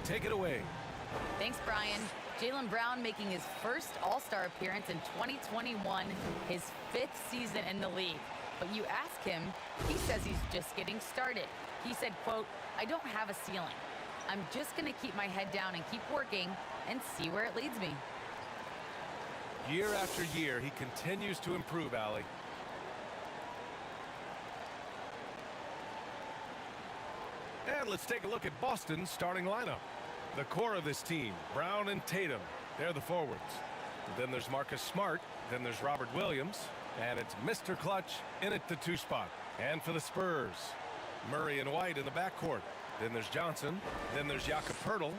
take it away. Thanks, Brian. Jaylen Brown making his first All-Star appearance in 2021, his 5th season in the league. But you ask him, he says he's just getting started. He said, quote, "I don't have a ceiling. I'm just going to keep my head down and keep working and see where it leads me." Year after year, he continues to improve, Allie. And let's take a look at Boston's starting lineup. The core of this team, Brown and Tatum, they're the forwards. Then there's Marcus Smart, then there's Robert Williams, and it's Mr. Clutch in at the 2 spot. And for the Spurs, Murray and White in the backcourt. Then there's Johnson, then there's Jakob Poeltl,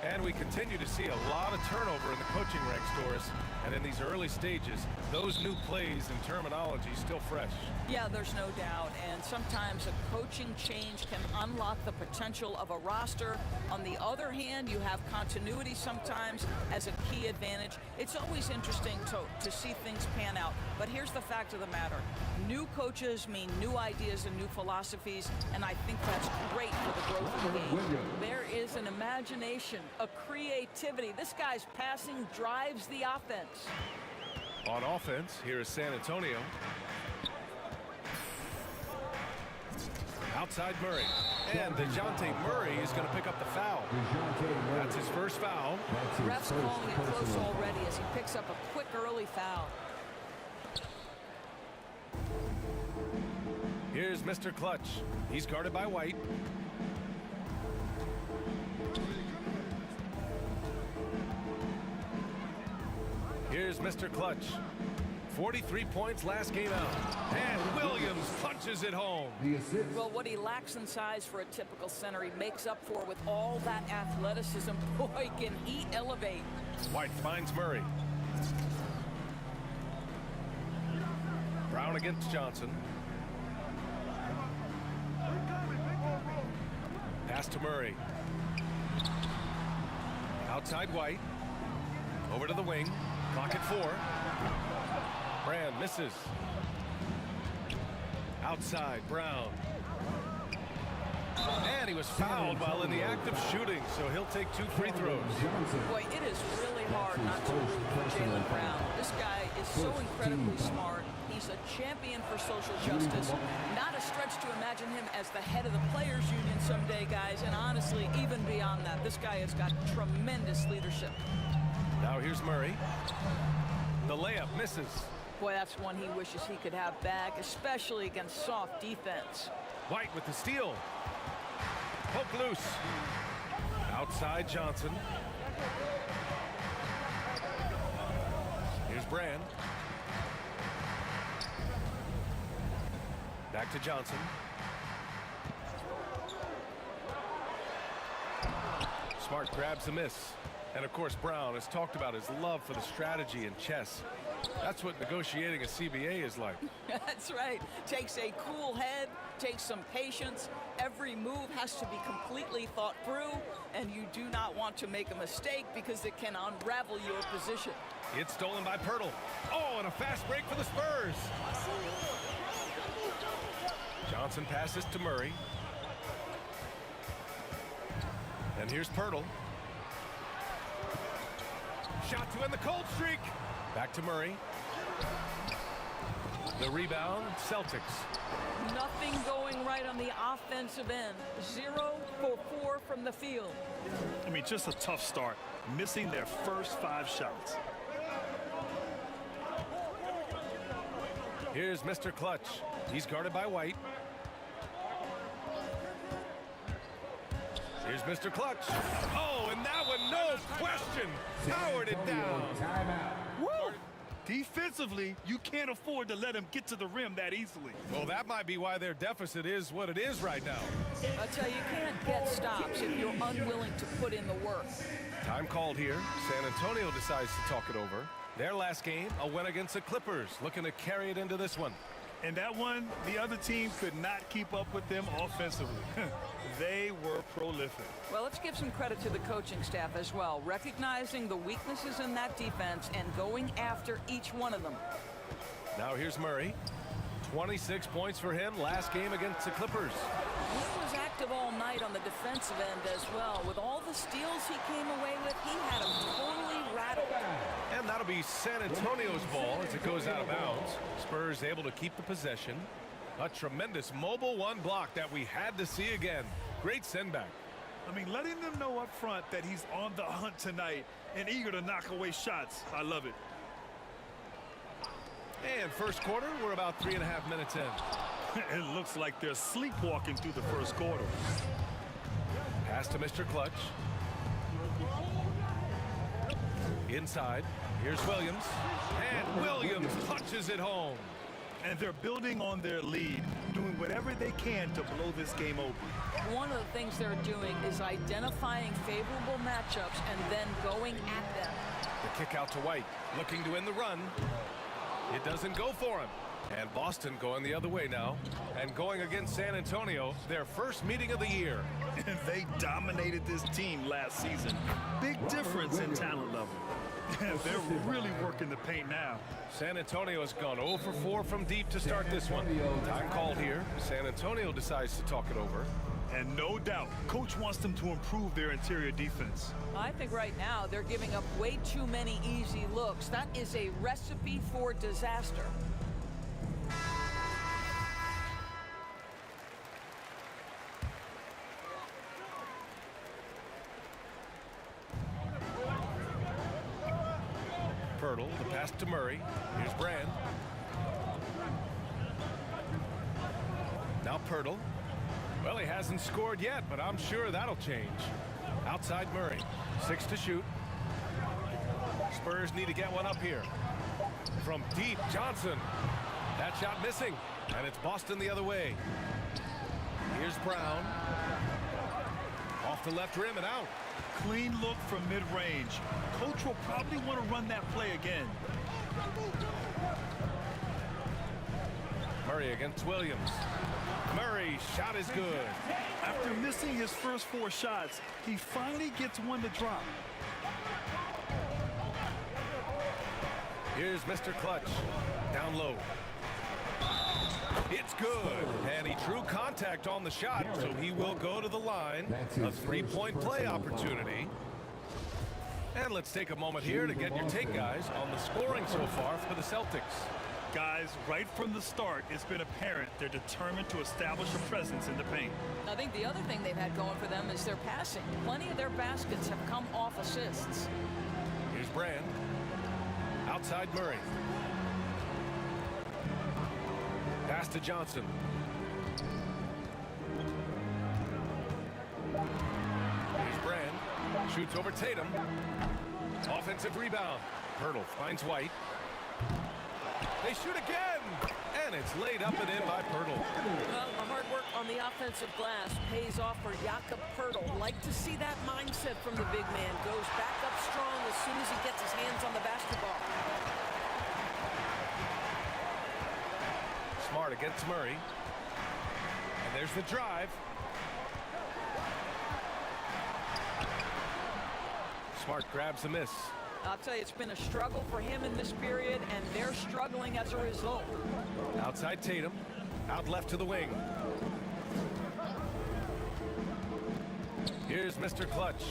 and we continue to see a lot of turnover in the coaching ranks, Doris. And in these early stages, those new plays and terminology still fresh. Yeah, there's no doubt. And sometimes a coaching change can unlock the potential of a roster. On the other hand, you have continuity sometimes as a key advantage. It's always interesting to see things pan out. But here's the fact of the matter. New coaches mean new ideas and new philosophies, and I think that's great for the growth of the game. There is an imagination, a creativity. This guy's passing drives the offense. On offense, here is San Antonio. Outside Murray. And DeJounte Murray is going to pick up the foul. That's his first foul. Ref's calling it close already as he picks up a quick early foul. Here's Mr. Clutch. He's guarded by White. Here's Mr. Clutch. 43 points last game out. And Williams punches it home. Well, what he lacks in size for a typical center, he makes up for with all that athleticism. Boy, can he elevate. White finds Murray. Brown against Johnson. Pass to Murray. Outside White. Over to the wing. Clock at 4. Brand misses. Outside Brown. And he was fouled while in the act of shooting, so he'll take 2 free throws. Boy, it is really hard not to root for Jaylen Brown. This guy is so incredibly smart. He's a champion for social justice. Not a stretch to imagine him as the head of the Players Union someday, guys. And honestly, even beyond that, this guy has got tremendous leadership. Now here's Murray. The layup misses. Boy, that's one he wishes he could have back, especially against soft defense. White with the steal. Poke loose. Outside Johnson. Here's Brand. Back to Johnson. Smart grabs the miss. And of course, Brown has talked about his love for the strategy in chess. That's what negotiating a CBA is like. That's right. Takes a cool head, takes some patience. Every move has to be completely thought through, and you do not want to make a mistake because it can unravel your position. It's stolen by Poeltl. Oh, and a fast break for the Spurs. Johnson passes to Murray. And here's Poeltl. Shot to end the cold streak. Back to Murray. The rebound, Celtics. Nothing going right on the offensive end. 0 for 4 from the field. I mean, just a tough start. Missing their first 5 shots. Here's Mr. Clutch. He's guarded by White. Here's Mr. Clutch. Oh, and that one, no question, powered it down. Woo! Defensively, you can't afford to let him get to the rim that easily. Well, that might be why their deficit is what it is right now. I tell you, you can't get stops if you're unwilling to put in the work. Time called here. San Antonio decides to talk it over. Their last game, a win against the Clippers, looking to carry it into this one. And that one, the other team could not keep up with them offensively. They were prolific. Well, let's give some credit to the coaching staff as well, recognizing the weaknesses in that defense and going after each one of them. Now here's Murray. 26 points for him last game against the Clippers. He was effective all night on the defensive end as well. With all the steals he came away with, he had them totally rattled. And that'll be San Antonio's ball as it goes out of bounds. Spurs able to keep the possession. A tremendous mobile one block that we had to see again. Great send back. I mean, letting them know up front that he's on the hunt tonight and eager to knock away shots. I love it. And first quarter, we're about 3.5 minutes in. It looks like they're sleepwalking through the first quarter. Pass to Mr. Clutch. Inside. Here's Williams. And Williams punches it home. And they're building on their lead, doing whatever they can to blow this game open. One of the things they're doing is identifying favorable matchups and then going at them. The kick out to White, looking to end the run. It doesn't go for him. And Boston going the other way now. And going against San Antonio, their first meeting of the year. And they dominated this team last season. Big difference in talent level. They're really working the paint now. San Antonio has gone 0 for 4 from deep to start this one. Time called here. San Antonio decides to talk it over. And no doubt, coach wants them to improve their interior defense. I think right now they're giving up way too many easy looks. That is a recipe for disaster. Pirtle, the pass to Murray. Here's Brand. Now Pirtle. Well, he hasn't scored yet, but I'm sure that'll change. Outside Murray. 6 to shoot. Spurs need to get one up here. From deep, Johnson. That shot missing. And it's Boston the other way. Here's Brown. Off the left rim and out. Clean look from mid-range. Coach will probably want to run that play again. Murray against Williams. Murray's shot is good. After missing his first 4 shots, he finally gets one to drop. Here's Mr. Clutch. Down low. It's good. And he drew contact on the shot, so he will go to the line. A 3-point play opportunity. And let's take a moment here to get your take, guys, on the scoring so far for the Celtics. Guys, right from the start, it's been apparent they're determined to establish a presence in the paint. I think the other thing they've had going for them is their passing. Plenty of their baskets have come off assists. Here's Brand. Outside Murray. Pass to Johnson. Here's Brand. Shoots over Tatum. Offensive rebound. Pirtle finds White. They shoot again. And it's laid up and in by Pirtle. Well, the hard work on the offensive glass pays off for Jakob Pirtle. Like to see that mindset from the big man. Goes back up strong as soon as he gets his hands on the basketball. Smart against Murray. And there's the drive. Smart grabs a miss. I'll tell you, it's been a struggle for him in this period, and they're struggling as a result. Outside Tatum. Out left to the wing. Here's Mr. Clutch.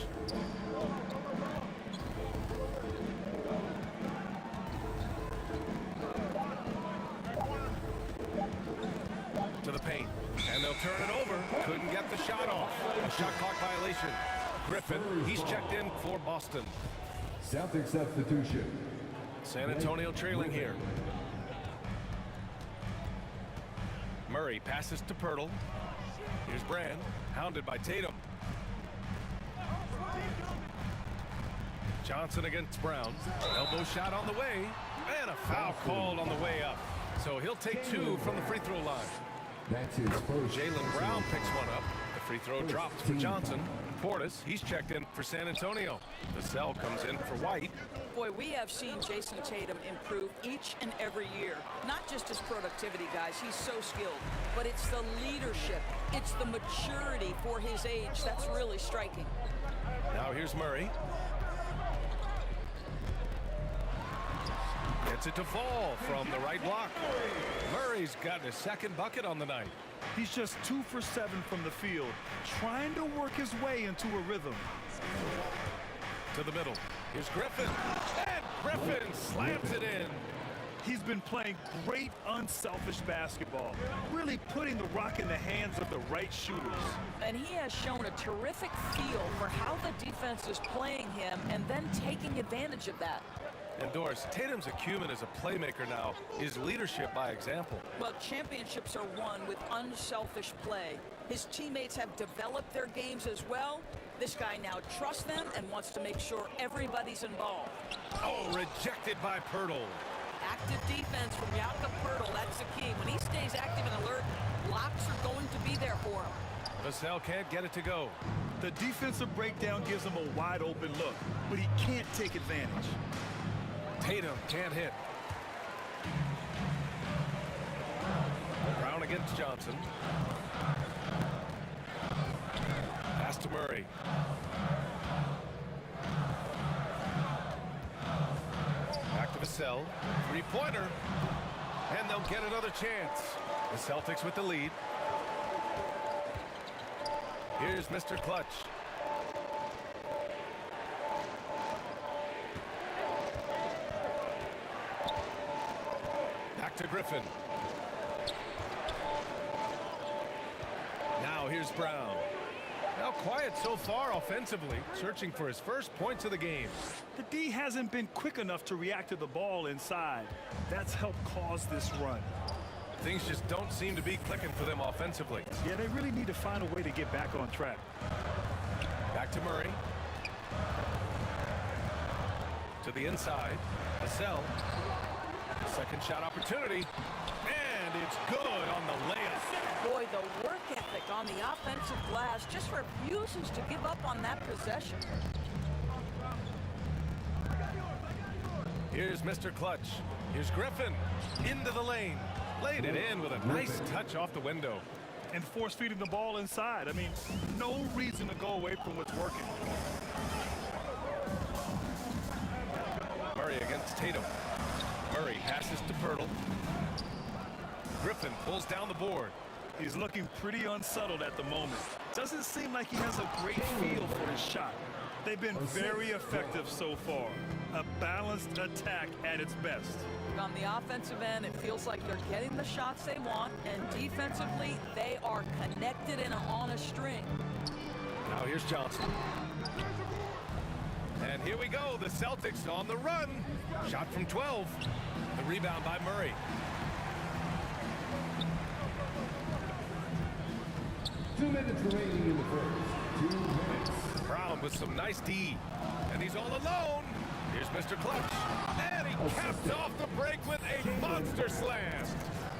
To the paint. And they'll turn it over. Couldn't get the shot off. A shot clock violation. Griffin, he's checked in for Boston. Celtic substitution. San Antonio trailing here. Murray passes to Pirtle. Here's Brand, hounded by Tatum. Johnson against Brown. Elbow shot on the way. And a foul called on the way up. So he'll take 2 from the free throw line. That's his first. Jaylen Brown picks one up. The free throw drops for Johnson. Portis, he's checked in for San Antonio. The cell comes in for White. Boy, we have seen Jason Tatum improve each and every year. Not just his productivity, guys. He's so skilled. But it's the leadership. It's the maturity for his age. That's really striking. Now here's Murray. Gets it to fall from the right block. Murray's gotten his second bucket on the night. He's just 2 for 7 from the field, trying to work his way into a rhythm. To the middle. Here's Griffin. And Griffin slams it in. He's been playing great unselfish basketball, really putting the rock in the hands of the right shooters. And he has shown a terrific feel for how the defense is playing him and then taking advantage of that. And Doris, Tatum's acumen as a playmaker now is leadership by example. Well, championships are won with unselfish play. His teammates have developed their games as well. This guy now trusts them and wants to make sure everybody's involved. Oh, rejected by Pirtle. Active defense from Jakob Pirtle, that's the key. When he stays active and alert, blocks are going to be there for him. Vassell can't get it to go. The defensive breakdown gives him a wide open look, but he can't take advantage. Tatum can't hit. Brown against Johnson. Pass to Murray. Back to Vassell. Three-pointer. And they'll get another chance. The Celtics with the lead. Here's Mr. Clutch. Back to Griffin. Now here's Brown. Now quiet so far offensively, searching for his first points of the game. The D hasn't been quick enough to react to the ball inside. That's helped cause this run. Things just don't seem to be clicking for them offensively. Yeah, they really need to find a way to get back on track. Back to Murray. To the inside. Vassell. Second shot opportunity. And it's good on the layup. Boy, the work ethic on the offensive glass just refuses to give up on that possession. Here's Mr. Clutch. Here's Griffin. Into the lane. Laid it in with a nice touch off the window. And force feeding the ball inside. I mean, no reason to go away from what's working. Murray against Tatum. Murray passes to Pirtle. Griffin pulls down the board. He's looking pretty unsettled at the moment. Doesn't seem like he has a great feel for his shot. They've been very effective so far. A balanced attack at its best. On the offensive end, it feels like they're getting the shots they want, and defensively, they are connected and on a string. Now here's Johnson. And here we go, the Celtics on the run. Shot from 12. The rebound by Murray. 2 minutes remaining in the first. 2 minutes. Brown with some nice D. And he's all alone. Here's Mr. Clutch. And he caps off the break with a monster slam.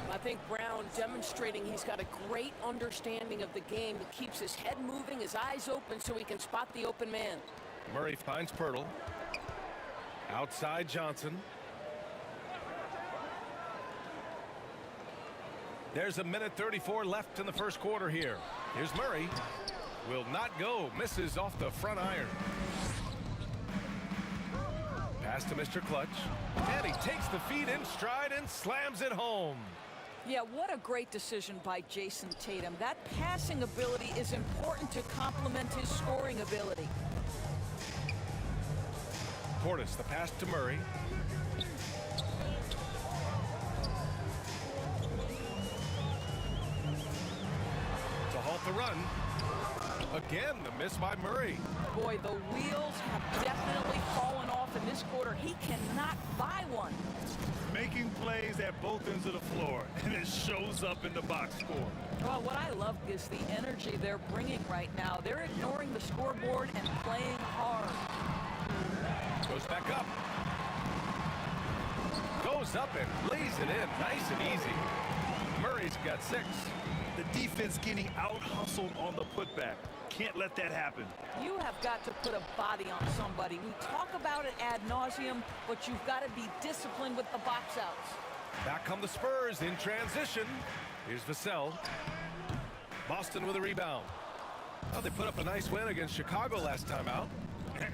I think Brown demonstrating he's got a great understanding of the game. He keeps his head moving, his eyes open so he can spot the open man. Murray finds Pirtle. Outside Johnson. There's a minute 34 left in the first quarter here. Here's Murray. Will not go. Misses off the front iron. Pass to Mr. Clutch. And he takes the feed in stride and slams it home. Yeah, what a great decision by Jason Tatum. That passing ability is important to complement his scoring ability. Portis, the pass to Murray. To halt the run. Again, the miss by Murray. Boy, the wheels have definitely fallen off in this quarter. He cannot buy one. Making plays at both ends of the floor, and it shows up in the box score. Well, what I love is the energy they're bringing right now. They're ignoring the scoreboard and playing hard. Goes back up. Goes up and lays it in nice and easy. Murray's got 6. The defense getting out-hustled on the putback. Can't let that happen. You have got to put a body on somebody. We talk about it ad nauseum, but you've got to be disciplined with the box outs. Back come the Spurs in transition. Here's Vassell. Boston with a rebound. Oh, they put up a nice win against Chicago last time out.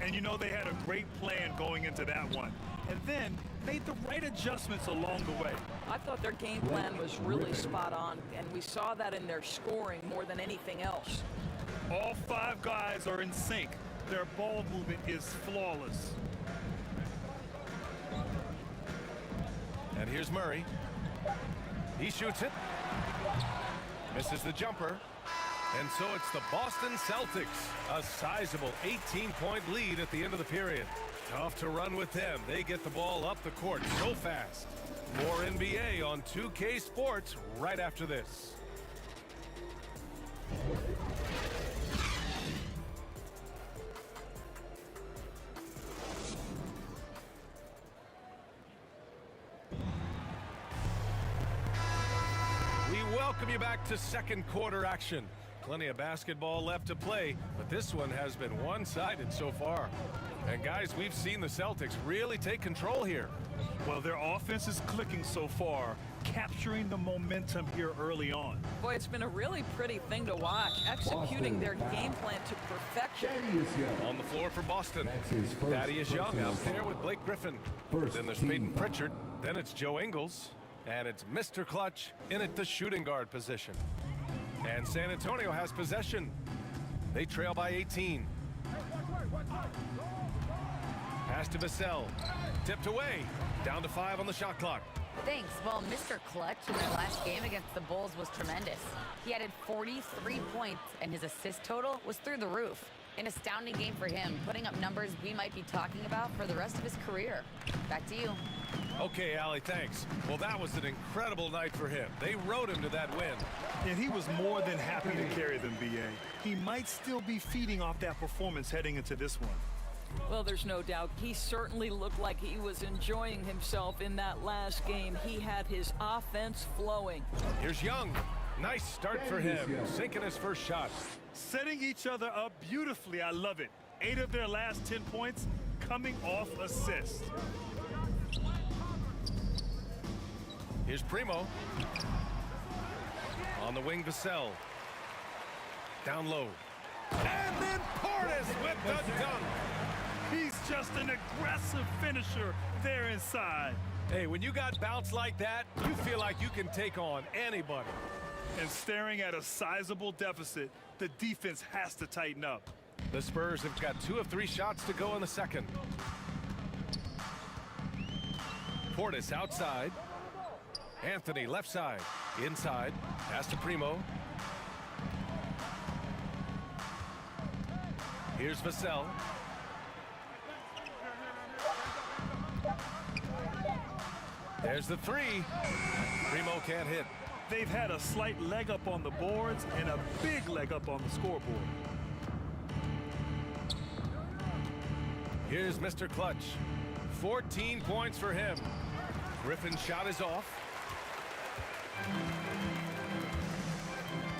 And you know they had a great plan going into that one. And then made the right adjustments along the way. I thought their game plan was really spot on, and we saw that in their scoring more than anything else. All 5 guys are in sync. Their ball movement is flawless. And here's Murray. He shoots it. Misses the jumper. And so it's the Boston Celtics. A sizable 18-point lead at the end of the period. Tough to run with them. They get the ball up the court so fast. More NBA on 2K Sports right after this. We welcome you back to second quarter action. Plenty of basketball left to play, but this one has been one-sided so far. And guys, we've seen the Celtics really take control here. Well, their offense is clicking so far, capturing the momentum here early on. Boy, it's been a really pretty thing to watch, executing their game plan to perfection. On the floor for Boston, That's his first Thaddeus Young personal out there foul. with Blake Griffin. First Then there's team Peyton foul. Pritchard. Then it's Joe Ingles. And it's Mr. Clutch in at the shooting guard position. And San Antonio has possession. They trail by 18. Pass to Vassell. Tipped away. Down to 5 on the shot clock. Thanks. Well, Mr. Clutch in their last game against the Bulls was tremendous. He added 43 points, and his assist total was through the roof. An astounding game for him, putting up numbers we might be talking about for the rest of his career. Back to you. Okay, Allie, thanks. Well, that was an incredible night for him. They rode him to that win. And he was more than happy to carry them, B.A. He might still be feeding off that performance heading into this one. Well, there's no doubt. He certainly looked like he was enjoying himself in that last game. He had his offense flowing. Here's Young. Nice start for him, sinking his first shot. Setting each other up beautifully. I love it. 8 of their last 10 points coming off assists. Here's Primo. On the wing, Vassell. Down low. And then Portis with the dunk. He's just an aggressive finisher there inside. Hey, when you got bounce like that, you feel like you can take on anybody. And staring at a sizable deficit, the defense has to tighten up. The Spurs have got 2 of 3 shots to go in the second. Portis outside. Anthony left side. Inside. Pass to Primo. Here's Vassell. There's the 3. Primo can't hit. They've had a slight leg up on the boards and a big leg up on the scoreboard. Here's Mr. Clutch. 14 points for him. Griffin's shot is off.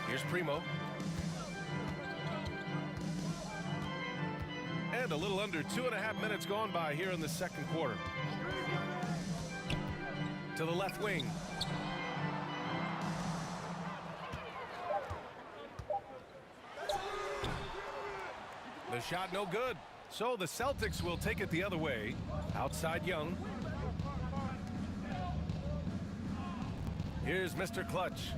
Here's Primo. And a little under 2.5 minutes gone by here in the second quarter. To the left wing. The shot no good. So the Celtics will take it the other way. Outside Young. Here's Mr. Clutch.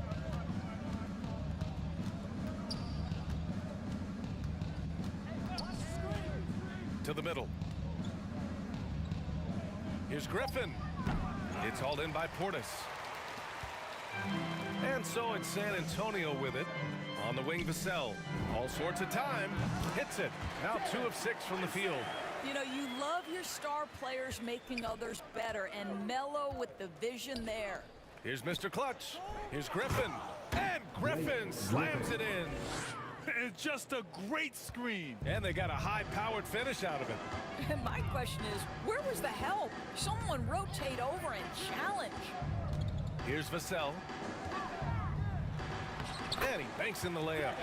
To the middle. Here's Griffin. It's hauled in by Portis. And so it's San Antonio with it. On the wing, Vassell. All sorts of time. Hits it. Now 2 of 6 from the field. You know, you love your star players making others better, and Melo with the vision there. Here's Mr. Clutch. Here's Griffin. And Griffin slams it in. It's just a great screen. And they got a high-powered finish out of it. And my question is, where was the help? Someone rotate over and challenge. Here's Vassell. And he banks in the layup.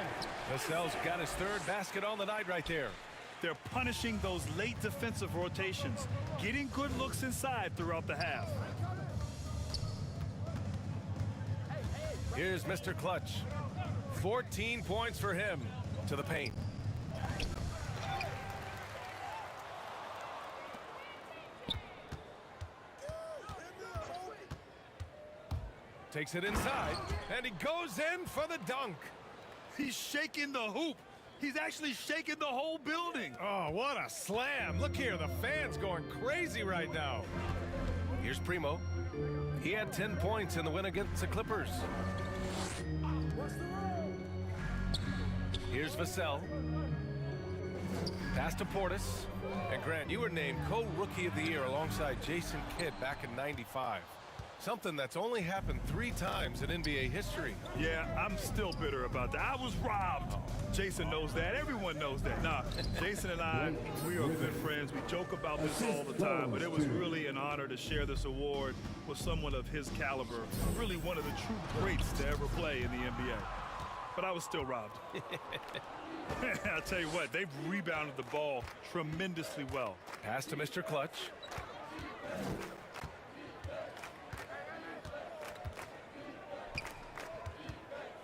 Vassell's got his 3rd basket on the night right there. They're punishing those late defensive rotations, getting good looks inside throughout the half. Here's Mr. Clutch. 14 points for him. To the paint. Takes it inside, and he goes in for the dunk. He's shaking the hoop. He's actually shaking the whole building. Oh, what a slam. Look here, the fans going crazy right now. Here's Primo. He had 10 points in the win against the Clippers. Here's Vassell. Pass to Portis. And Grant, you were named co-rookie of the year alongside Jason Kidd back in '95. Something that's only happened 3 times in NBA history. Yeah, I'm still bitter about that. I was robbed. Jason knows that. Everyone knows that. Nah, Jason and I, we are good friends. We joke about this all the time, but it was really an honor to share this award with someone of his caliber. Really one of the true greats to ever play in the NBA. But I was still robbed. I'll tell you what, they've rebounded the ball tremendously well. Pass to Mr. Clutch.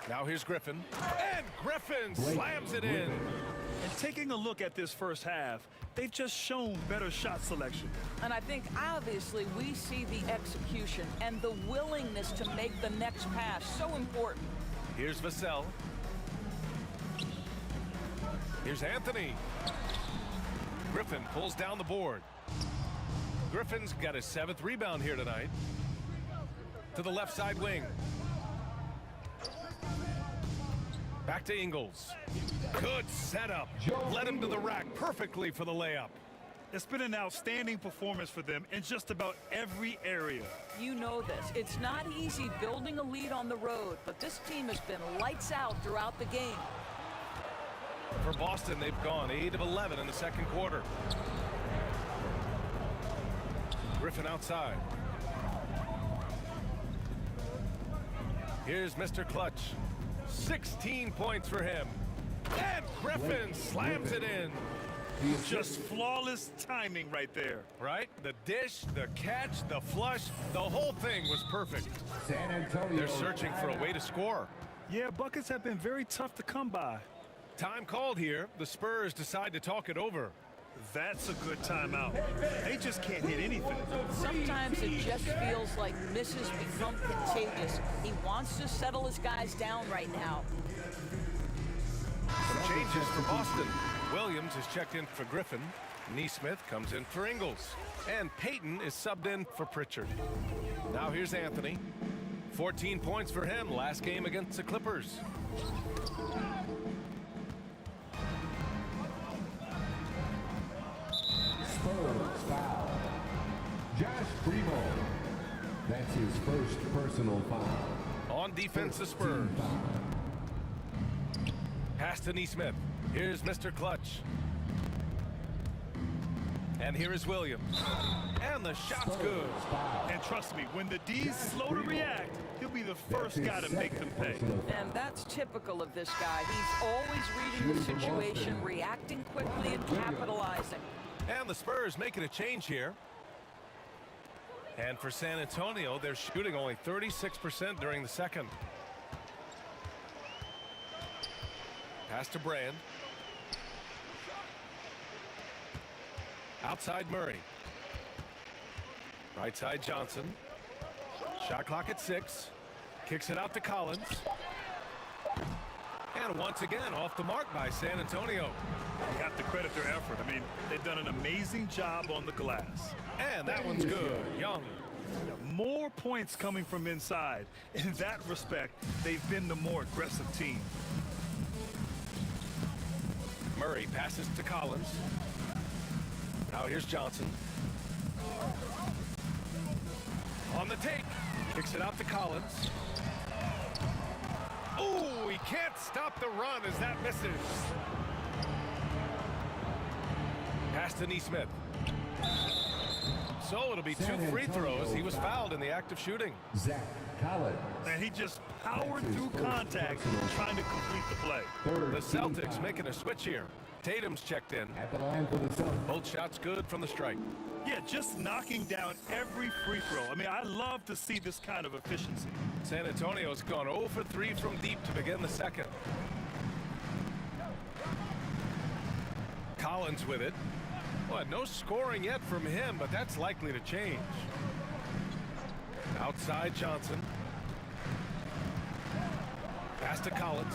Now here's Griffin. And Griffin slams it in. And taking a look at this first half, they've just shown better shot selection. And I think obviously we see the execution and the willingness to make the next pass so important. Here's Vassell. Here's Anthony. Griffin pulls down the board. Griffin's got his 7th rebound here tonight. To the left side wing. Back to Ingles. Good setup. Led him to the rack perfectly for the layup. It's been an outstanding performance for them in just about every area. You know this. It's not easy building a lead on the road, but this team has been lights out throughout the game. For Boston, they've gone 8 of 11 in the second quarter. Griffin outside. Here's Mr. Clutch. 16 points for him. And Griffin slams it in. Just flawless timing right there. Right? The dish, the catch, the flush, the whole thing was perfect. San Antonio. They're searching for a way to score. Yeah, buckets have been very tough to come by. Time called here. The Spurs decide to talk it over. That's a good timeout. They just can't hit anything. Sometimes it just feels like misses become contagious. He wants to settle his guys down right now. Some changes for Boston. Williams is checked in for Griffin. Neesmith comes in for Ingles. And Payton is subbed in for Pritchard. Now here's Anthony. 14 points for him last game against the Clippers. Spurs foul. Josh Primo. That's his first personal foul. On defense, the Spurs. Pass to Neesmith. Here's Mr. Clutch. And here is Williams. And the shot's good. And trust me, when the D's slow to react, he'll be the first guy to make them pay. And that's typical of this guy. He's always reading the situation, reacting quickly, and capitalizing. And the Spurs making a change here. And for San Antonio, they're shooting only 36% during the second. Pass to Brand. Outside Murray. Right side Johnson. Shot clock at 6. Kicks it out to Collins. And once again, off the mark by San Antonio. You have to credit their effort. I mean, they've done an amazing job on the glass. And that one's good. Young. More points coming from inside. In that respect, they've been the more aggressive team. Murray passes to Collins. Now here's Johnson. On the take. Kicks it out to Collins. Oh, he can't stop the run as that misses. Pass to Neesmith. So it'll be 2 free throws. He was fouled in the act of shooting. Zach Collins. And he just powered through contact trying to complete the play. The Celtics making a switch here. Tatum's checked in. At the line for the Celtics. Both shots good from the strike. Yeah, just knocking down every free throw. I mean, I love to see this kind of efficiency. San Antonio's gone 0 for 3 from deep to begin the second. Collins with it. Well, no scoring yet from him, but that's likely to change. Outside Johnson. Pass to Collins.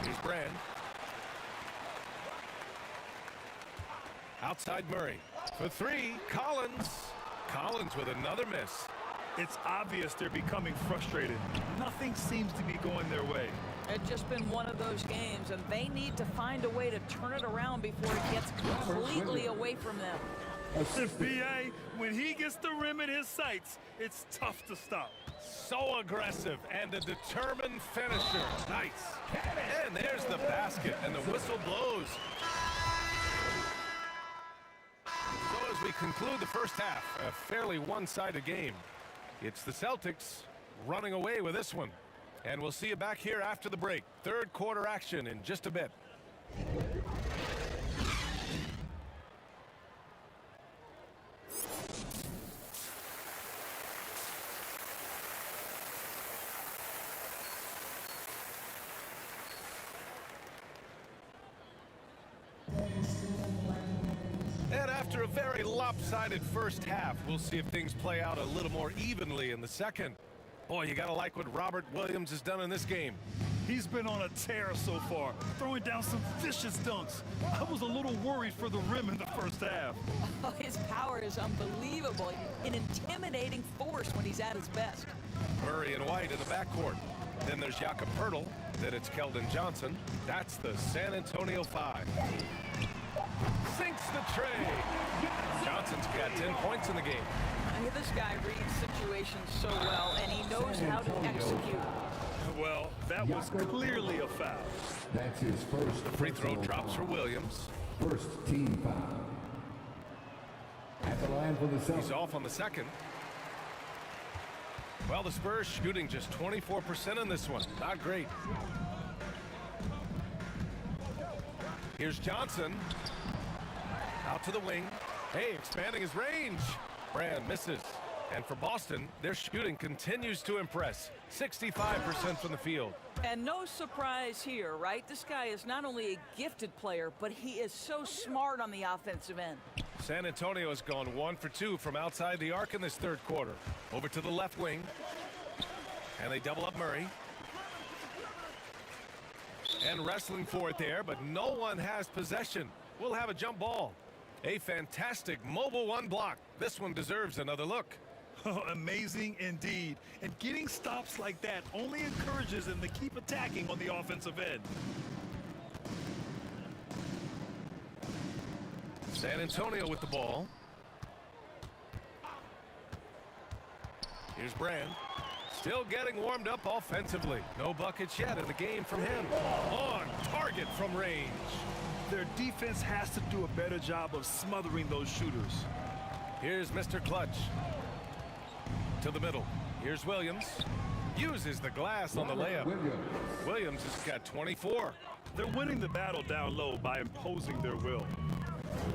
Here's Brand. Outside Murray. For three, Collins. Collins with another miss. It's obvious they're becoming frustrated. Nothing seems to be going their way. It's just been one of those games, and they need to find a way to turn it around before it gets completely away from them. The BA, when he gets the rim in his sights, it's tough to stop. So aggressive and a determined finisher. Nice. And there's the basket, and the whistle blows. So as we conclude the first half, a fairly one-sided game. It's the Celtics running away with this one. And we'll see you back here after the break. Third quarter action in just a bit. And after a very lopsided first half, we'll see if things play out a little more evenly in the second. Boy, you gotta like what Robert Williams has done in this game. He's been on a tear so far, throwing down some vicious dunks. I was a little worried for the rim in the first half. Oh, his power is unbelievable. An intimidating force when he's at his best. Murray and White in the backcourt. Then there's Jakob Poeltl. Then it's Keldon Johnson. That's the San Antonio 5. Sinks the tray. Johnson's got 10 points in the game. This guy reads situations so well, and he knows how to execute. Well, that was clearly a foul. That's his first. The free throw drops for Williams. First team foul. At the line for the Celtics. He's off on the second. Well, the Spurs shooting just 24% in this one. Not great. Here's Johnson. Out to the wing. Hey, expanding his range. Brand misses. And for Boston, their shooting continues to impress. 65% from the field. And no surprise here, right? This guy is not only a gifted player, but he is so smart on the offensive end. San Antonio has gone 1 for 2 from outside the arc in this third quarter. Over to the left wing. And they double up Murray. And wrestling for it there, but no one has possession. We'll have a jump ball. A fantastic mobile one block. This one deserves another look. Oh, amazing indeed. And getting stops like that only encourages them to keep attacking on the offensive end. San Antonio with the ball. Here's Brand. Still getting warmed up offensively. No buckets yet in the game from him. On target from range. Their defense has to do a better job of smothering those shooters. Here's Mr. Clutch. To the middle. Here's Williams. Uses the glass on the layup. Williams has got 24. They're winning the battle down low by imposing their will.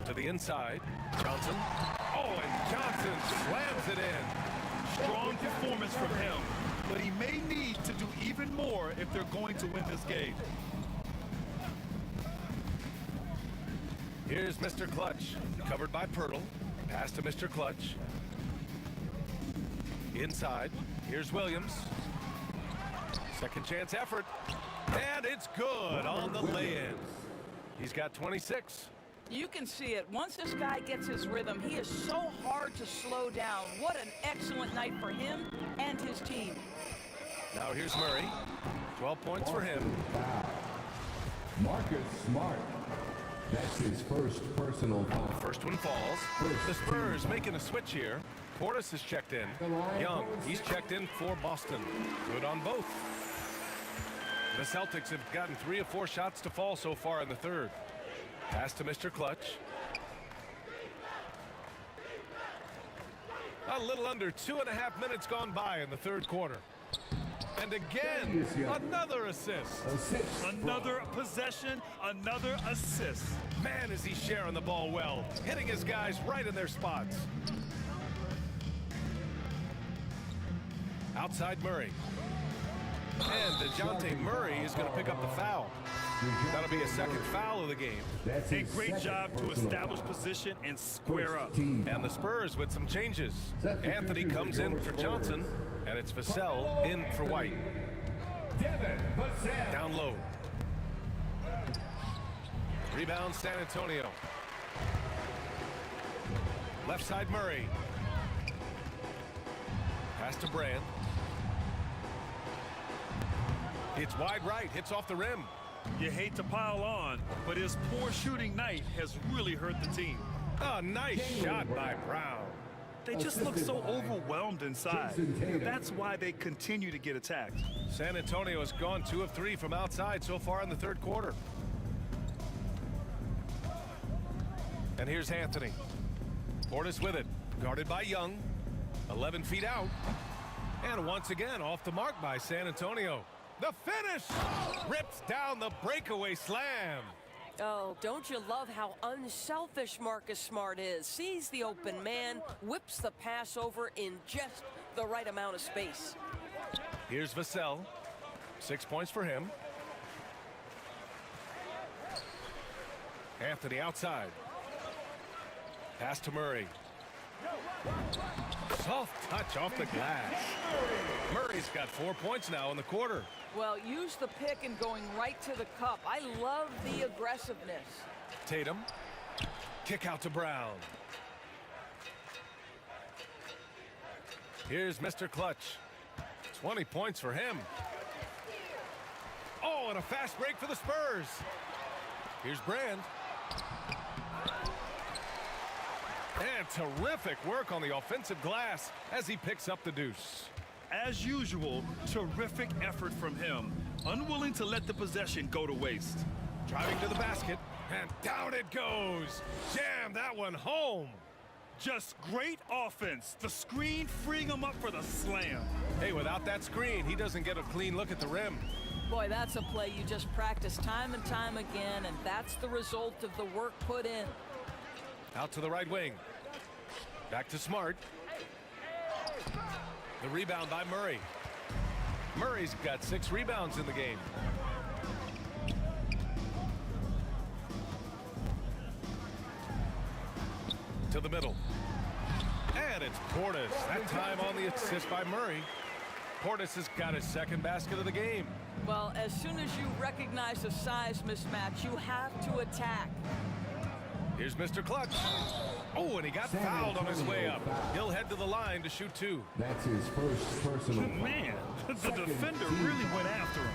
To the inside. Johnson. Oh, and Johnson slams it in. Strong performance from him, but he may need to do even more if they're going to win this game. Here's Mr. Clutch, covered by Poeltl. Pass to Mr. Clutch. Inside, here's Williams. Second chance effort, and it's good on the lay-in. He's got 26. You can see it. Once this guy gets his rhythm, he is so hard to slow down. What an excellent night for him and his team. Now here's Murray. 12 points for him. Marcus Smart. That's his first personal foul. First one falls. The Spurs making a switch here. Portis is checked in. Young, he's checked in for Boston. Good on both. The Celtics have gotten 3 of 4 shots to fall so far in the third. Pass to Mr. Clutch. A little under 2.5 minutes gone by in the third quarter. And again, another assist. Another possession, another assist. Man, is he sharing the ball well, hitting his guys right in their spots. Outside Murray. And DeJounte Murray is going to pick up the foul. That'll be a second foul of the game. A great job to establish position and square up. And the Spurs with some changes. Anthony comes in for Johnson, and it's Vassell in for White. Down low. Rebound San Antonio. Left side Murray. Pass to Brand. It's wide right. Hits off the rim. You hate to pile on, but his poor shooting night has really hurt the team. A nice shot by Brown. They just look so overwhelmed inside. That's why they continue to get attacked. San Antonio has gone 2 of 3 from outside so far in the third quarter. And here's Anthony. Portis with it. Guarded by Young. 11 feet out. And once again off the mark by San Antonio. The finish! Rips down the breakaway slam. Oh, don't you love how unselfish Marcus Smart is? Sees the open man, whips the pass over in just the right amount of space. Here's Vassell. 6 points for him. Anthony outside. Pass to Murray. Soft touch off the glass. Murray's got 4 points now in the quarter. Well, use the pick and going right to the cup. I love the aggressiveness. Tatum. Kick out to Brown. Here's Mr. Clutch. 20 points for him. Oh, and a fast break for the Spurs. Here's Brand. And terrific work on the offensive glass as he picks up the deuce. As usual, terrific effort from him. Unwilling to let the possession go to waste. Driving to the basket, and down it goes. Jam that one home. Just great offense. The screen freeing him up for the slam. Hey, without that screen, he doesn't get a clean look at the rim. Boy, that's a play you just practice time and time again, and that's the result of the work put in. Out to the right wing. Back to Smart. The rebound by Murray. Murray's got 6 rebounds in the game. To the middle. And it's Portis. That time on the assist by Murray. Portis has got his second basket of the game. Well, as soon as you recognize a size mismatch, you have to attack. Here's Mr. Clutch. Oh, and he got fouled on his way up. He'll head to the line to shoot 2. That's his first personal foul. Man, the defender really went after him.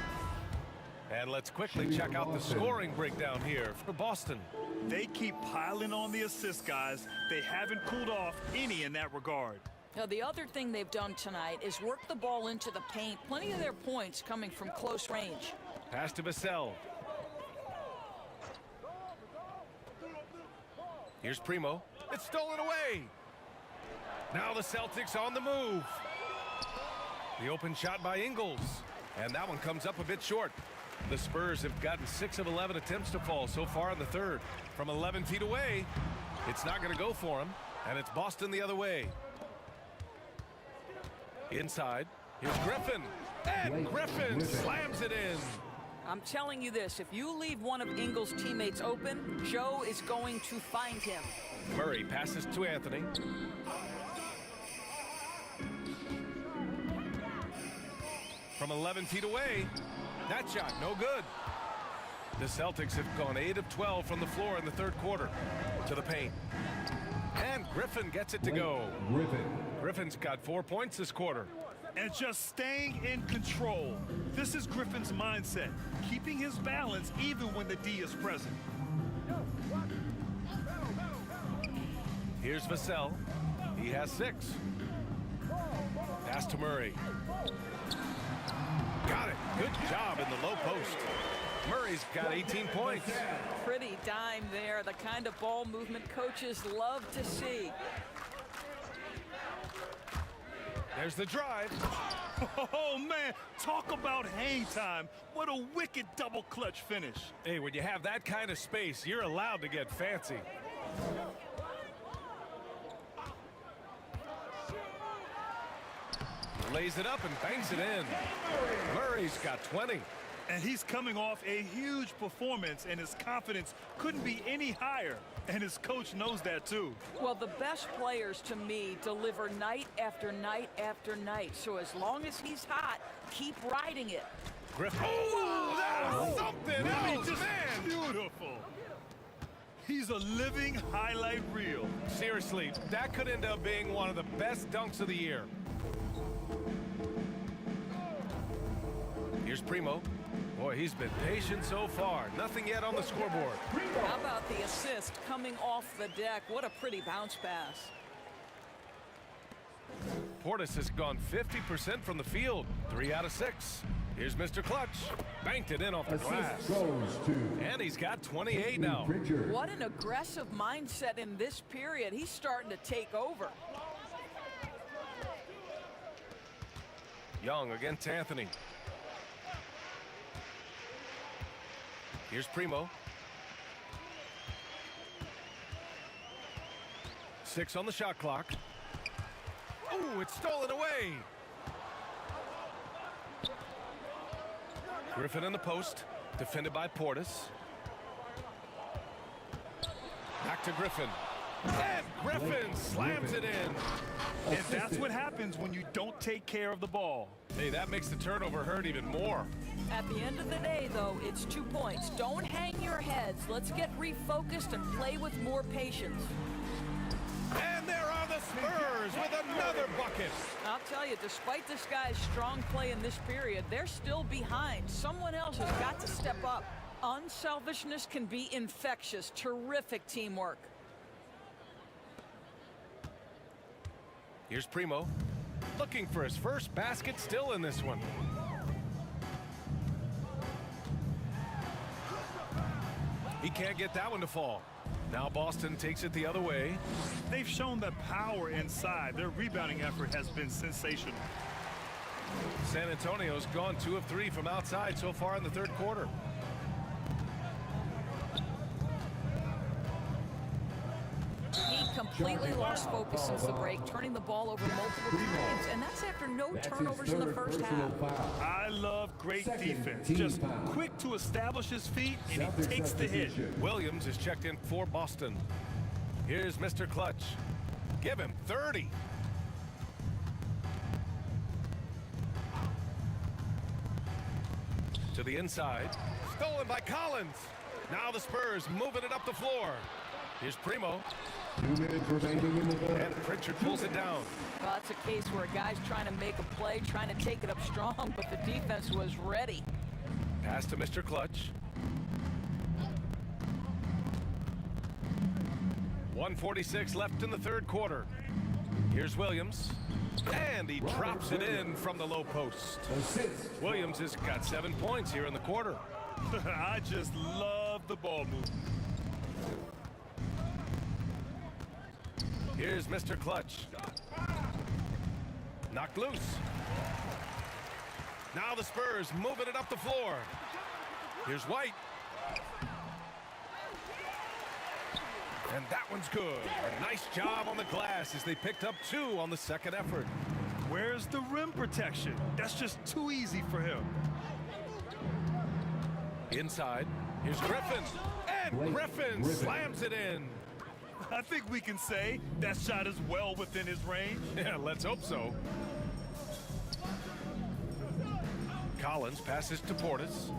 And let's quickly check out the scoring breakdown here for Boston. They keep piling on the assist, guys. They haven't cooled off any in that regard. Now, the other thing they've done tonight is work the ball into the paint. Plenty of their points coming from close range. Pass to Vassell. Here's Primo. It's stolen away. Now the Celtics on the move. The open shot by Ingles. And that one comes up a bit short. The Spurs have gotten 6 of 11 attempts to fall so far in the third. From 11 feet away, it's not going to go for them. And it's Boston the other way. Inside, here's Griffin. And Griffin slams it in. I'm telling you this, if you leave one of Ingles' teammates open, Joe is going to find him. Murray passes to Anthony. From 11 feet away, that shot no good. The Celtics have gone 8 of 12 from the floor in the third quarter. To the paint. And Griffin gets it to go. Griffin's got 4 points this quarter. And just staying in control. This is Griffin's mindset, keeping his balance even when the D is present. Here's Vassell. He has 6. Pass to Murray. Got it. Good job in the low post. Murray's got 18 points. Pretty dime there, the kind of ball movement coaches love to see. There's the drive. Oh, man, talk about hang time. What a wicked double clutch finish. Hey, when you have that kind of space, you're allowed to get fancy. Lays it up and banks it in. Murray's got 20. And he's coming off a huge performance, and his confidence couldn't be any higher. And his coach knows that, too. Well, the best players, to me, deliver night after night after night. So as long as he's hot, keep riding it. Griffin. Oh, that was something else, man. Beautiful. He's a living highlight reel. Seriously, that could end up being one of the best dunks of the year. Here's Primo. Boy, he's been patient so far. Nothing yet on the scoreboard. How about the assist coming off the deck? What a pretty bounce pass. Portis has gone 50% from the field. 3 out of 6. Here's Mr. Clutch. Banked it in off the glass. Assist goes to And he's got 28 now. Pritchard. What an aggressive mindset in this period. He's starting to take over. Young against Anthony. Here's Primo. 6 on the shot clock. Oh, it's stolen away. Griffin in the post, defended by Portis. Back to Griffin. And Griffin slams it in. And that's what happens when you don't take care of the ball. Hey, that makes the turnover hurt even more. At the end of the day, though, it's 2 points. Don't hang your heads. Let's get refocused and play with more patience. And there are the Spurs with another bucket. I'll tell you, despite this guy's strong play in this period, they're still behind. Someone else has got to step up. Unselfishness can be infectious. Terrific teamwork. Here's Primo, looking for his first basket, still in this one. He can't get that one to fall. Now Boston takes it the other way. They've shown the power inside. Their rebounding effort has been sensational. San Antonio's gone 2 of 3 from outside so far in the third quarter. He completely lost focus since the break, turning the ball over multiple times, and that's after no That's his turnovers in the third first personal half. foul. I love great Second defense. team Just foul. quick to establish his feet, and he Celtics takes the hit. substitution. Williams is checked in for Boston. Here's Mr. Clutch. Give him 30. To the inside. Stolen by Collins. Now the Spurs moving it up the floor. Here's Primo. 2 minutes remaining in the third. And Pritchard pulls it down. Well, it's a case where a guy's trying to make a play, trying to take it up strong, but the defense was ready. Pass to Mr. Clutch. 1:46 left in the third quarter. Here's Williams. And he drops it in from the low post. Assist. Williams has got 7 points here in the quarter. I just love the ball movement. Here's Mr. Clutch. Knocked loose. Now the Spurs moving it up the floor. Here's White. And that one's good. A nice job on the glass as they picked up 2 on the second effort. Where's the rim protection? That's just too easy for him. Inside, here's Griffin. And Griffin slams it in. I think we can say that shot is well within his range. Yeah, let's hope so. Collins passes to Portis.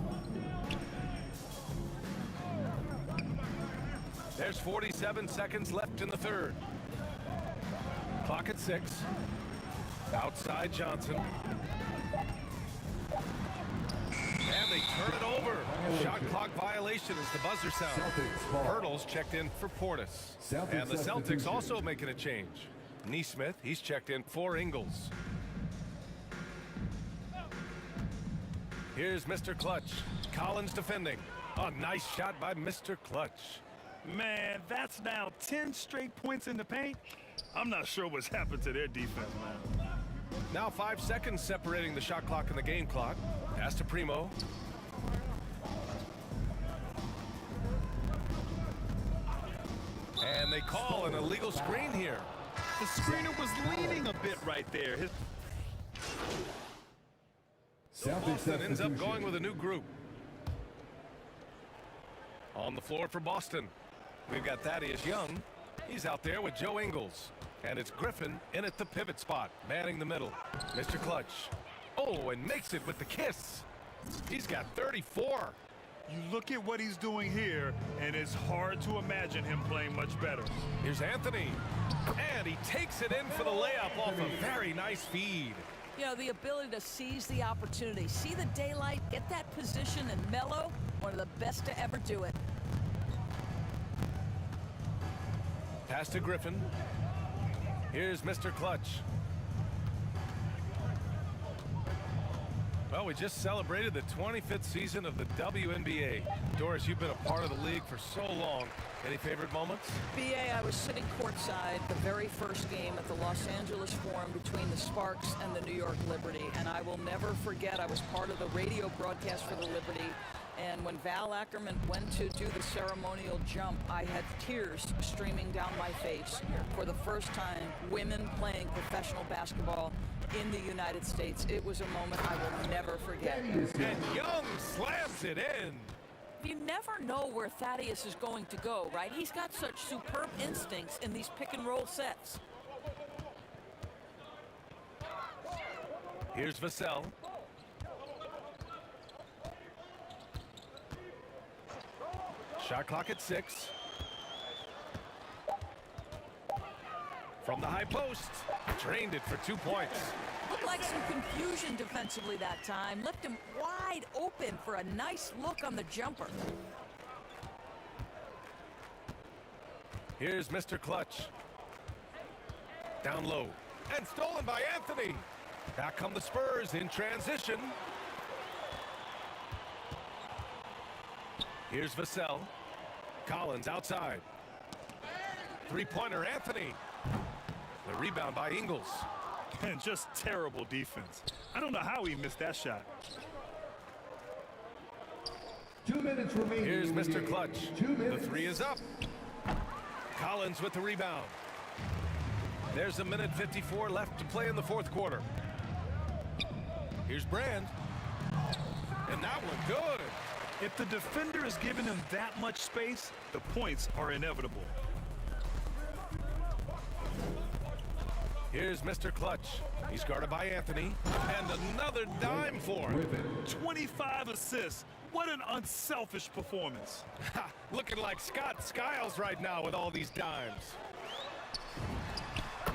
There's 47 seconds left in the third. Clock at 6. Outside Johnson. And they turn it over. Shot clock violation as the buzzer sounds. Celtics ball. Hurdles checked in for Portis. Celtics And the Celtics substitution. also making a change. Neesmith, he's checked in for Ingles. Here's Mr. Clutch. Collins defending. A nice shot by Mr. Clutch. Man, that's now 10 straight points in the paint. I'm not sure what's happened to their defense, man. Now 5 seconds separating the shot clock and the game clock. Pass to Primo. And they call an illegal screen here. The screener was leaning a bit right there. Celtics Boston ends up substitution. going with a new group. On the floor for Boston, we've got Thaddeus Young. He's out there with Joe Ingles. And it's Griffin in at the pivot spot, manning the middle. Mr. Clutch. Oh, and makes it with the kiss. He's got 34. You look at what he's doing here, and it's hard to imagine him playing much better. Here's Anthony. And he takes it in for the layup off a very nice feed. You know, the ability to seize the opportunity, see the daylight, get that position, and mellow, one of the best to ever do it. Pass to Griffin. Here's Mr. Clutch. Well, we just celebrated the 25th season of the WNBA. Doris, you've been a part of the league for so long. Any favorite moments? BA, I was sitting courtside the very first game at the Los Angeles Forum between the Sparks and the New York Liberty, and I will never forget I was part of the radio broadcast for the Liberty, and when Val Ackerman went to do the ceremonial jump, I had tears streaming down my face. For the first time, women playing professional basketball in the United States. It was a moment I will never forget. And Young slams it in. You never know where Thaddeus is going to go, right? He's got such superb instincts in these pick-and-roll sets. Here's Vassell. Shot clock at 6. From the high post, drained it for 2 points. Looked like some confusion defensively that time. Left him wide open for a nice look on the jumper. Here's Mr. Clutch. Down low. And stolen by Anthony. Back come the Spurs in transition. Here's Vassell. Collins outside. Three-pointer Anthony. The rebound by Ingles. And just terrible defense. I don't know how he missed that shot. 2 minutes remaining. Here's in the Mr. game. Clutch. 2 The minutes. three is up. Collins with the rebound. There's a minute 54 left to play in the fourth quarter. Here's Brand. And that one good. If the defender is giving him that much space, the points are inevitable. Here's Mr. Clutch. He's guarded by Anthony. And another dime for him. 25 assists. What an unselfish performance. Ha, looking like Scott Skiles right now with all these dimes.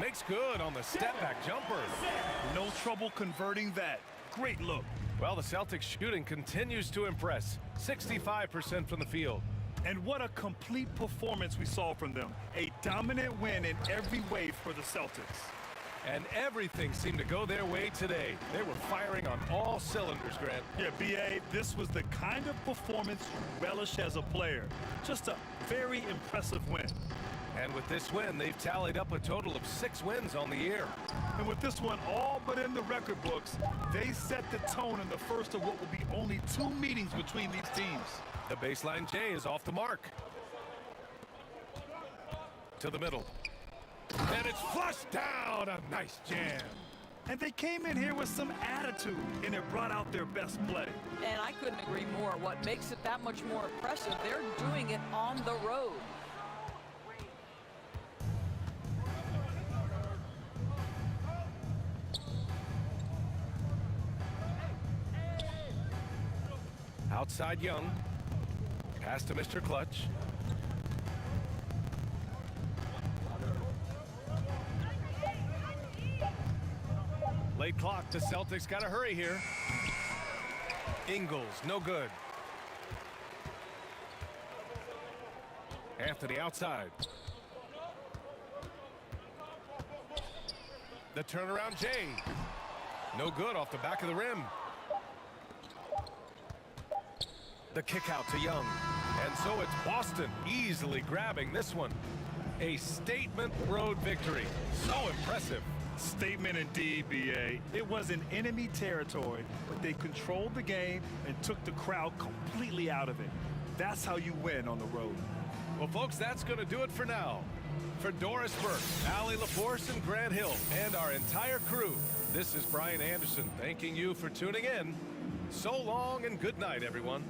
Makes good on the step-back jumper. No trouble converting that. Great look. Well, the Celtics shooting continues to impress. 65% from the field. And what a complete performance we saw from them. A dominant win in every way for the Celtics. And everything seemed to go their way today. They were firing on all cylinders, Grant. Yeah, B.A., this was the kind of performance you relish as a player. Just a very impressive win. And with this win, they've tallied up a total of 6 wins on the year. And with this one all but in the record books, they set the tone in the first of what will be only 2 meetings between these teams. The baseline J is off the mark. To the middle. And it's flushed down. A nice jam. And they came in here with some attitude, and it brought out their best play. And I couldn't agree more. What makes it that much more impressive, they're doing it on the road. Outside Young. Pass to Mr. Clutch. Late clock. The Celtics got to hurry here. Ingles, no good. Anthony outside. The turnaround J. No good off the back of the rim. The kick out to Young. And so it's Boston easily grabbing this one. A statement road victory. So impressive. Statement indeed, B.A. It was in enemy territory, but they controlled the game and took the crowd completely out of it. That's how you win on the road. Well, folks, that's going to do it for now. For Doris Burke, Allie LaForce, and Grant Hill, and our entire crew, this is Brian Anderson thanking you for tuning in. So long and good night, everyone.